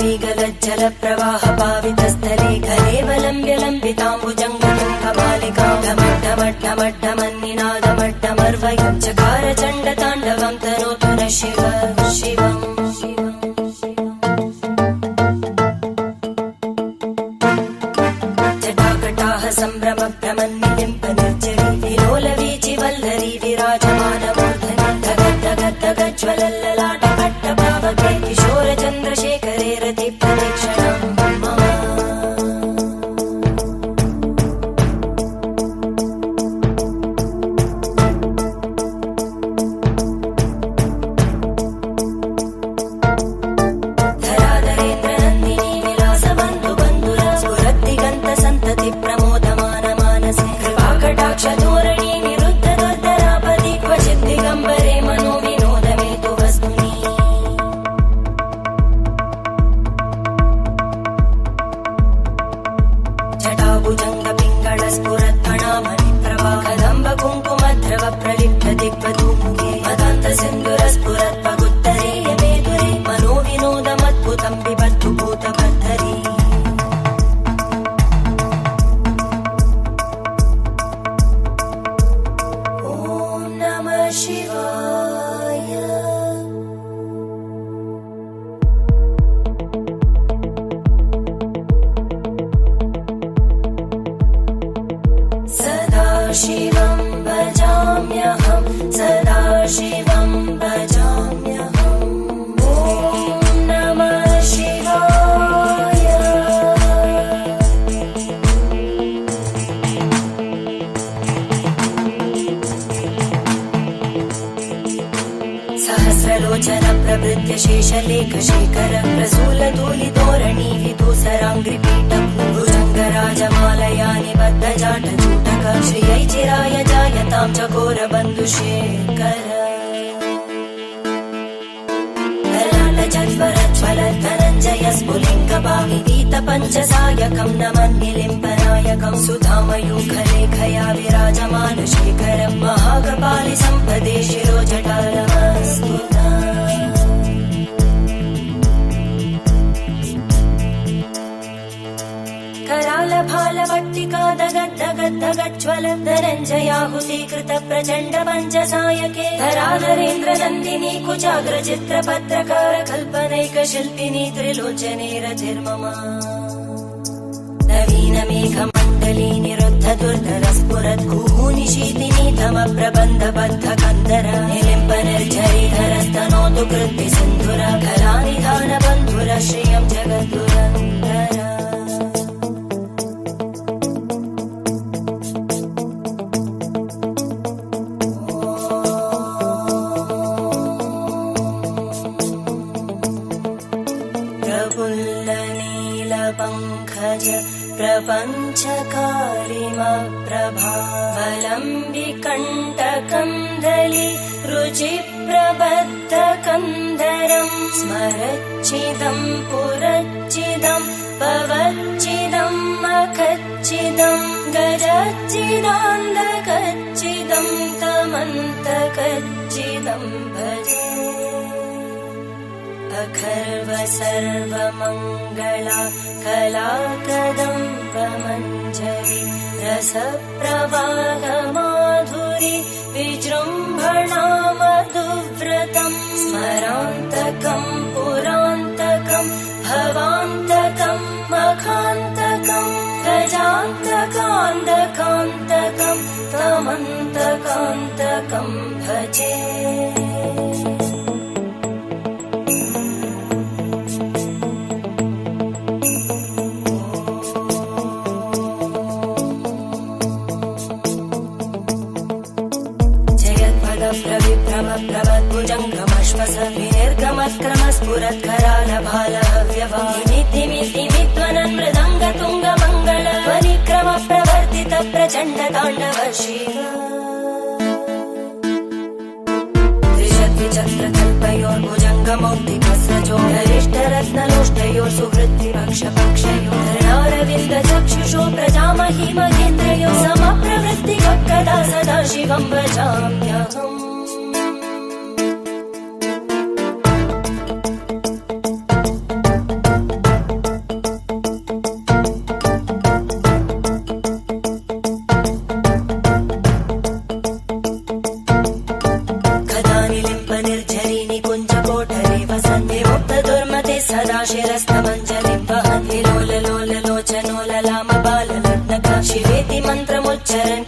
वेगलज्जलप्रवाहपावितस्थले कलेवलम्ब्य लम्बिताम्बुजङ्गतुङ्गमालिकां ढमड्ढमड्ढमड्ढमन्निनादमड्ढमर्वयं चकार चण्डताण्डवं तनोतु नः शिवः शिवम् जटाकटाह सम्भ्रमभ्रमन्निलिम्पनिर्जरी विलोलवीचि वल्लरी विराजमानमूर्धनि धगद्धगद्धगज्ज्वलल्ललाटकट्टपावके किशोरचन्द्रशेखरे रतिप्रदक्षिणम् शिवं भजाम्यहं सदा शिवं भजाम्यहम् ॐ नमः शिवाय सहस्रलोचन प्रभृत्य शेषलेखशेखर प्रसूलधूलितोरणी विदूसराङ्घ्रिपीठं भुजङ्गराजमालया निबद्धजाटचूटक श्रियै चिराय जायतां चकोरबन्धुशेखर ललाटजज्वरज्वलद्धनञ्जय स्फुलिङ्गभाविदीतपञ्चसायकं नमन्निलिम्पनायकं सुधामयूखलेखया विराजमानशेखरं महाकपालि सम्पदे शिरोजटालमस्तुता करालभालवट्टिका दगद्धगद्धगज्ज्वल धनञ्जयाहुतीकृत प्रचण्ड पञ्चसायके धराधरेन्द्रनन्दिनी कुचाग्रचित्रपत्रकार कल्पनैकशिल्पिनी त्रिलोचने रतिर्मम नवीनमेघमण्डली निरुद्ध दुर्धरस्फुरद्गूनिशीतिनी तमप्रबन्धबद्धकन्धर निलिम्पनिर्झरीधरस्तनोतु कृत्तिसिन्धुर कलानिधानबन्धुर श्रियं जगद्दुरन्धर प्रफुल्लनीलपङ्कज प्रपञ्चकारिमप्रभावलम्बिकण्टकन्दली रुचिप्रबद्धकन्धरं स्मरच्चिदं पुरच्चिदं पवच्चिदं मखच्चिदं गजच्चिदान्धकच्चिदं तमन्तकच्चिदं भजे अखर्व सर्वमङ्गला कलाकदम्बमञ्जरी रसप्रवाहमाधुरी विजृम्भणा मधुव्रतं स्मरान्तकं पुरान्तकं भवान्तकं मखान्तकं गजान्तकान्तकान्तकं तमन्तकान्तकं भजे प्रभद्भुजङ्गमश्वस विनिर्गमत्क्रमस्फुरत्करालभालहव्यवादिमिद्दिमिद्दिमिध्वनन् मृदङ्गतुङ्गमङ्गल ध्वनिक्रम प्रवर्तित प्रचण्डताण्डव शिव त्रिशद्विचक्रकल्पयोर्भुजङ्गमौक्तिकस्रजो गरिष्ठरत्नलोष्टयोः सुहृद्विपक्षपक्षयोः धरणारविन्दचक्षुषो प्रजामहि महेन्द्रयोः समप्रवृत्तिकः कदा सदा शिवं भजाम्यहम् शिरस्तमञ्जलिं वहन्ति लोल लोल लोचनो ललाम बालरत्नका शिवेति मन्त्रमुच्चरन्